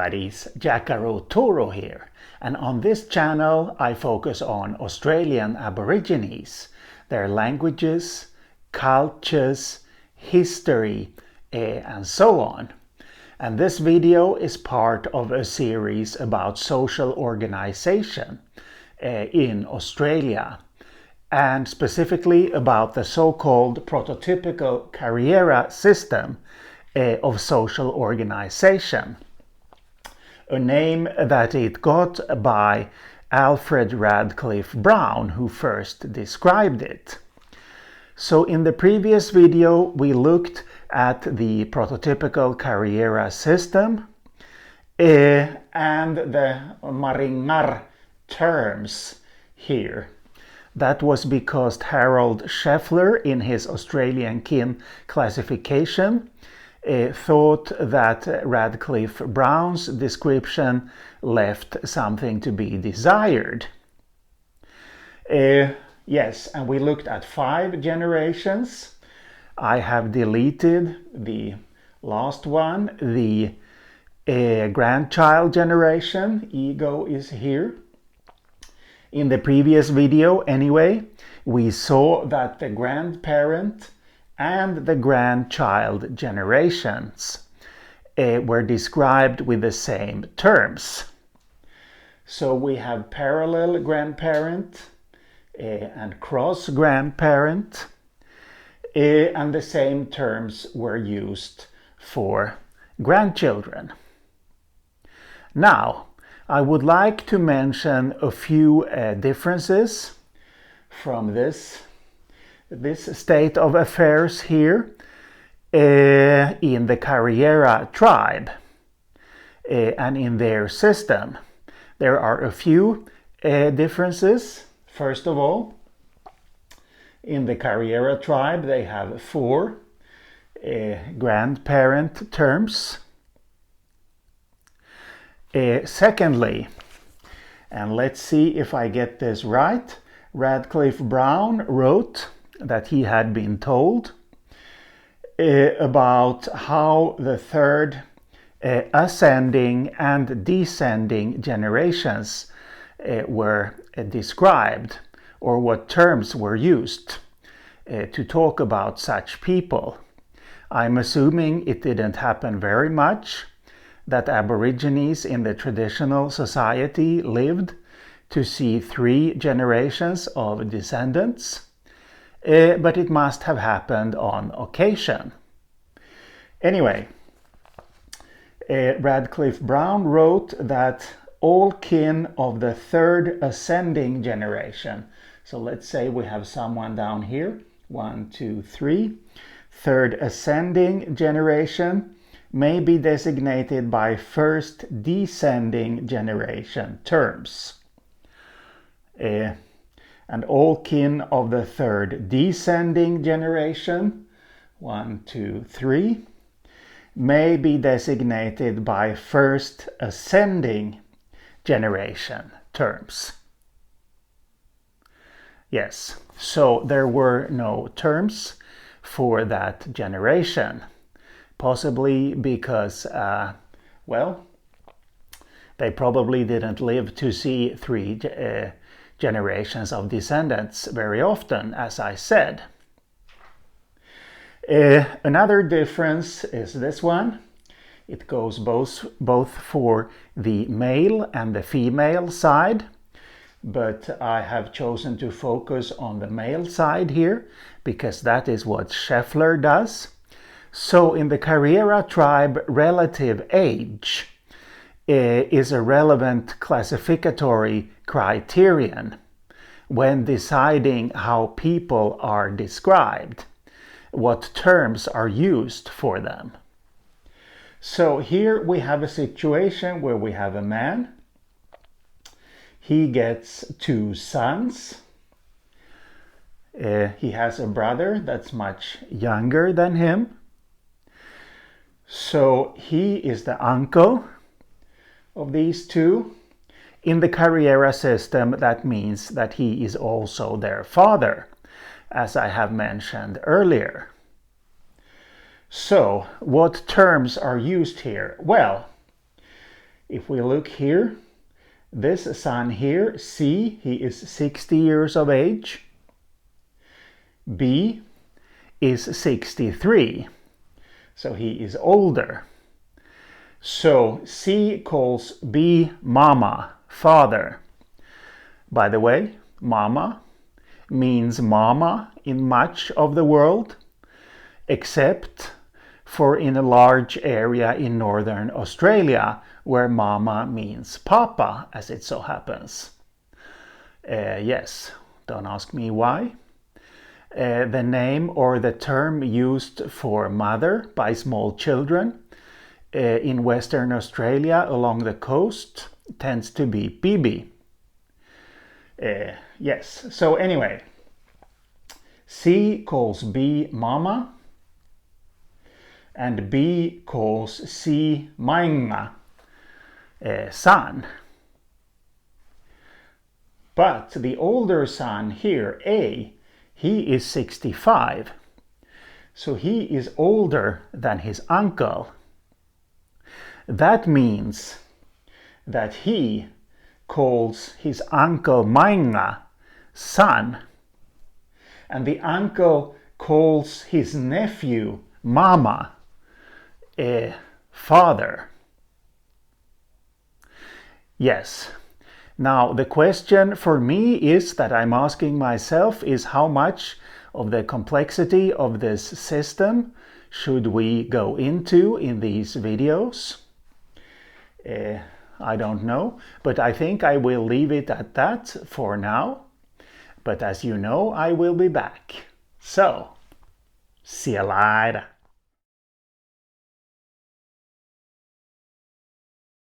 buddies, Jacaro Toro here, and on this channel I focus on Australian Aborigines, their languages, cultures, history, and so on. And this video is part of a series about social organization in Australia, and specifically about the so-called prototypical Kariera system of social organization, a name that it got by Alfred Radcliffe Brown, who first described it. So in the previous video we looked at the prototypical Kariera system and the Marringarr terms here. That was because Harold Scheffler, in his Australian kin classification, thought that Radcliffe Brown's description left something to be desired. Yes, and we looked at 5 generations. I have deleted the last one, the grandchild generation. Ego is here. In the previous video, anyway, we saw that the grandparent and the grandchild generations were described with the same terms. So we have parallel grandparent and cross grandparent, and the same terms were used for grandchildren. Now, I would like to mention a few differences from this state of affairs here in the Kariera tribe and in their system. There are a few differences. First of all, in the Kariera tribe they have 4 grandparent terms. Secondly, and let's see if I get this right, Radcliffe Brown wrote that he had been told about how the third ascending and descending generations were described, or what terms were used to talk about such people. I'm assuming it didn't happen very much, that Aborigines in the traditional society lived to see 3 generations of descendants, but it must have happened on occasion. Anyway, Radcliffe Brown wrote that all kin of the third ascending generation, so let's say we have someone down here, 1, 2, 3, third ascending generation, may be designated by first descending generation terms. And all kin of the third descending generation, 1, 2, 3, may be designated by first ascending generation terms. Yes, so there were no terms for that generation. Possibly because, well, they probably didn't live to see 3 generations of descendants very often, as I said. Another difference is this one. It goes both for the male and the female side, but I have chosen to focus on the male side here, because that is what Scheffler does. So in the Kariera tribe, relative age is a relevant classificatory criterion when deciding how people are described, what terms are used for them. So here we have a situation where we have a man. He gets 2 sons. He has a brother that's much younger than him. So he is the uncle of these 2. In the Kariera system, that means that he is also their father, as I have mentioned earlier. So, what terms are used here? Well, If we look here, this son here, C, he is 60 years of age. B is 63, so he is older. So C calls B mama, father. By the way, mama means mama in much of the world, except for in a large area in northern Australia where mama means papa, as it so happens. Yes, don't ask me why. The name or the term used for mother by small children in Western Australia along the coast tends to be bibi. Yes, so anyway, C calls B mama and B calls C mainga, son. But the older son here, A, he is 65. So he is older than his uncle. That means that he calls his uncle mainga, son. And the uncle calls his nephew mama, father. Yes. Now the question for me is that I'm asking myself is how much of the complexity of this system should we go into in these videos? I don't know, but I think I will leave it at that for now. But as you know, I will be back. So, see you later.